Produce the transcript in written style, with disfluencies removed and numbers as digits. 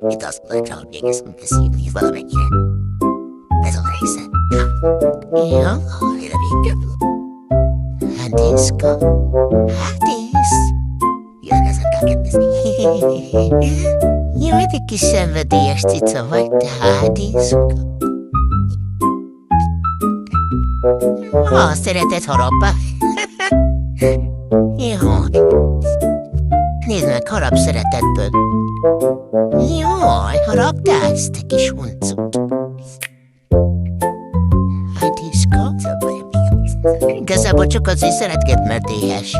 Itt azt mondod, hogy végeztünk beszélni valamennyire. Ez a része. Jó, én a végül. Hádiszka. Hádisz. Jön, ezen kell kedvezni. Jó, egy kis szenvedélyes cica vagy, te hádiszka. Ha szereted, harapba. Jó. Nézd meg, harap szeretetből. Jaj, haraptálsz, te kis huncut. Hádiszka. Igazából csak azért szeretget, mert éhes.